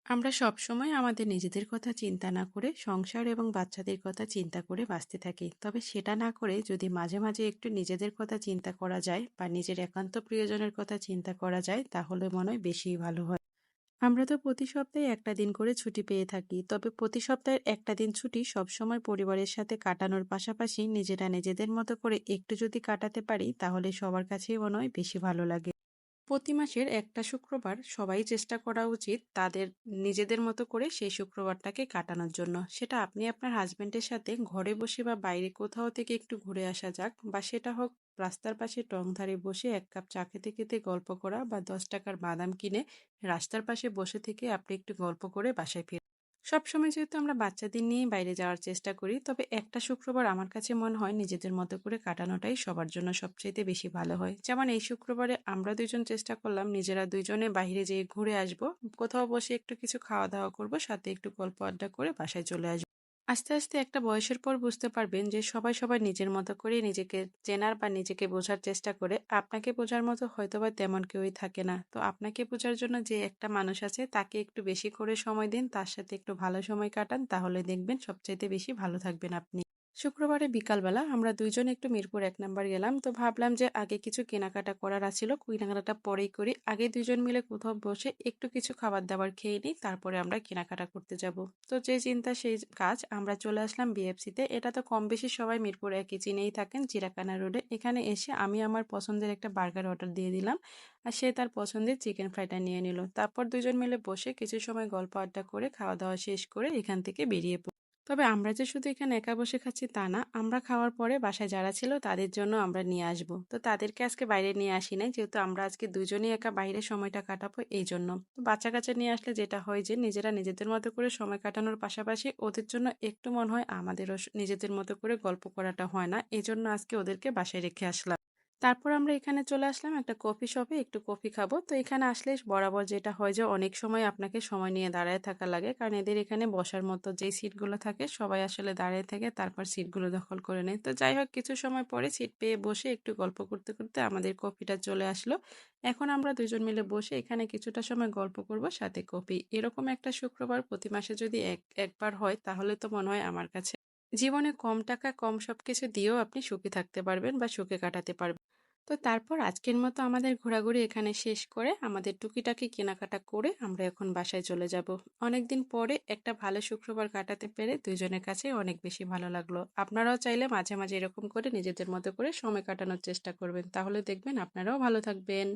আমরা সবসময় আমাদের নিজেদের কথা চিন্তা না করে সংসার এবং বাচ্চাদের কথা চিন্তা করে বাঁচতে থাকি। তবে সেটা না করে যদি মাঝে মাঝে একটু নিজেদের কথা চিন্তা করা যায় বা নিজের একান্ত প্রিয়জনের কথা চিন্তা করা যায় তাহলে মনে হয় বেশিই ভালো হয়। আমরা তো প্রতি সপ্তাহে একটা দিন করে ছুটি পেয়ে থাকি। তবে প্রতি সপ্তাহের একটা দিন ছুটি সবসময় পরিবারের সাথে কাটানোর পাশাপাশি নিজেরা নিজেদের মতো করে একটু যদি কাটাতে পারি তাহলে সবার কাছেই মনে হয় বেশি ভালো লাগে। প্রতি মাসের একটা শুক্রবার সবাই চেষ্টা করা উচিত তাদের নিজেদের মতো করে সেই শুক্রবারটাকে কাটানোর জন্য। সেটা আপনি আপনার হাজবেন্ডের সাথে ঘরে বসে বা বাইরে কোথাও থেকে একটু ঘুরে আসা যাক, বা সেটা হোক রাস্তার পাশে টং ধারে বসে এক কাপ চা খেতে খেতে গল্প করা, বা 10 টাকার বাদাম কিনে রাস্তার পাশে বসে থেকে আপনি একটু গল্প করে বাসায় ফিরে। সবসময় যেহেতু আমরা বাচ্চাদের নিয়েই বাইরে যাওয়ার চেষ্টা করি, তবে একটা শুক্রবার আমার কাছে মনে হয় নিজেদের মতো করে কাটানোটাই সবার জন্য সবচাইতে বেশি ভালো হয়। যেমন এই শুক্রবারে আমরা ২ জন চেষ্টা করলাম নিজেরা ২ জনে বাহিরে যেয়ে ঘুরে আসবো। কোথাও বসে একটু কিছু খাওয়া-দাওয়া করব, সাথে একটু গল্প আড্ডা করে বাসায় চলে আসবো। আস্তে, আস্তে একটা বয়সের পর বুঝতে পারবেন যে সবাই নিজের মতো করে নিজেকে চেনার বা নিজেকে বোঝার চেষ্টা করে। আপনাকে বোঝার মতো হয়তোবা তেমন কেউই থাকে না। তো আপনাকে বোঝার জন্য যে একটা মানুষ আছে তাকে একটু বেশি করে সময় দিন, তার সাথে একটু ভালো সময় কাটান, তাহলে দেখবেন সবচাইতে বেশি ভালো থাকবেন আপনি। শুক্রবারে বিকালবেলা আমরা ২ জন একটু মিরপুর ১ নাম্বার গেলাম। তো ভাবলাম যে আগে কিছু কেনাকাটা করার আছিল, কেনাকাটাটা পরেই করি। আগে ২ জন মিলে কোথাও বসে একটু কিছু খাবার-দাবার খেয়ে নিই, তারপরে আমরা কেনাকাটা করতে যাব। তো যে চিন্তা সেই কাজ, আমরা চলে আসলাম বিএফসিতে। এটা তো কম বেশি সবাই মিরপুর ১ চিনেই থাকেন, চিড়াকানা রোডে। এখানে এসে আমি আমার পছন্দের একটা বার্গার অর্ডার দিয়ে দিলাম। আর সে তার পছন্দের চিকেন ফ্রাইটা নিয়ে নিল। তারপর ২ জন মিলে বসে কিছু সময় গল্প আড্ডা করে খাওয়া-দাওয়া শেষ করে এখান থেকে বেরিয়ে তবে আমরা যে শুধু এখানে একা বসে খাচ্ছি তা না। আমরা খাওয়ার পরে বাসায় যারা ছিল তাদের জন্য আমরা নিয়ে আসবো। তো তাদেরকে আজকে বাইরে নিয়ে আসি নাই। যেহেতু আমরা আজকে দুজনই একা বাইরে সময়টা কাটাবো এইজন্য। তো বাচ্চা-কাচ্চা নিয়ে আসলে যেটা হয় যে নিজেরা নিজেদের মতো করে সময় কাটানোর পাশাপাশি ওদের জন্য একটু মনে হয় আমাদেরও নিজেদের মতো করে গল্প করাটা হয় না। এজন্য আজকে ওদেরকে বাসায় রেখে আসলাম। তারপর আমরা এখানে চলে আসলাম একটা কফি শপে, একটু কফি খাবো। তো এখানে আসলে বরাবর যেটা হয় যে অনেক সময় আপনাকে সময় নিয়ে দাঁড়ায় থাকা লাগে। কারণ এদের এখানে বসার মতো যেই সিটগুলো থাকে সবাই আসলে দাঁড়িয়ে থেকে তারপর সিটগুলো দখল করে নেয়। তো যাই হোক, কিছু সময় পরে সিট পেয়ে বসে একটু গল্প করতে, করতে আমাদের কফিটা চলে আসলো। এখন আমরা ২ জন মিলে বসে এখানে কিছুটা সময় গল্প করব, সাথে কফি। এরকম একটা শুক্রবার প্রতি মাসে যদি একবার হয় তাহলে তো মনে হয় আমার কাছে জীবনে কম টাকা কম সবকিছু দিয়েও আপনি সুখী থাকতে পারবেন বা সুখে কাটাতে পারবেন। তো তারপর আজকের মতো আমাদের ঘোরাঘুরি এখানে শেষ করে আমাদের টুকিটাকি কেনাকাটা করে আমরা এখন বাসায় চলে যাব। অনেকদিন পরে একটা ভালো শুক্রবার কাটাতে পেরে দুইজনের কাছে অনেক বেশি ভালো লাগলো। আপনারাও চাইলে মাঝে মাঝে এরকম করে নিজেদের মতো করে সময় কাটানোর চেষ্টা করবেন, তাহলে দেখবেন আপনারাও ভালো থাকবেন।